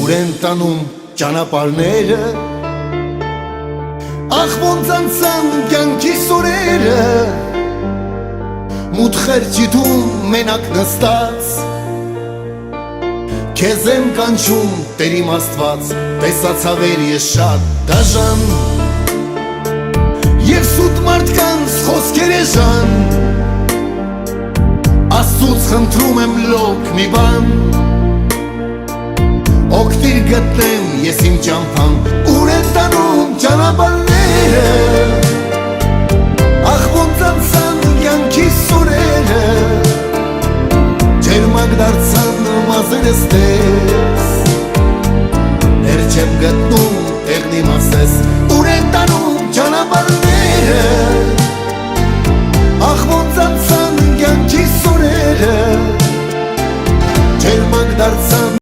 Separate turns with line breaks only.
ուր են տանում ճանապարհները, ախ ոնց անցան կյանքի սուրերը, մութ խերճիթում մենակ նստած, քեզ եմ կանչում Տեր իմ Աստված, տեսացավեր ես շատ դաժան, և սուտ մարդկանց խոսքեր էժան, Աստծուց խնդրում եմ լոկ մի բան, օգտիր գտնեմ ես իմ ճամփան, ուր են տանում ճանապարհները, ախ ոնց անցան կյանքի սուրերը, ջերմակ դարձան մազերս տես, դեռ չեմ գտնում տեղն իմ ասես, ուր են տանում ճանապարհները, ախ ոնց անցան կյանքի սուրերը, ջերմակ դարձան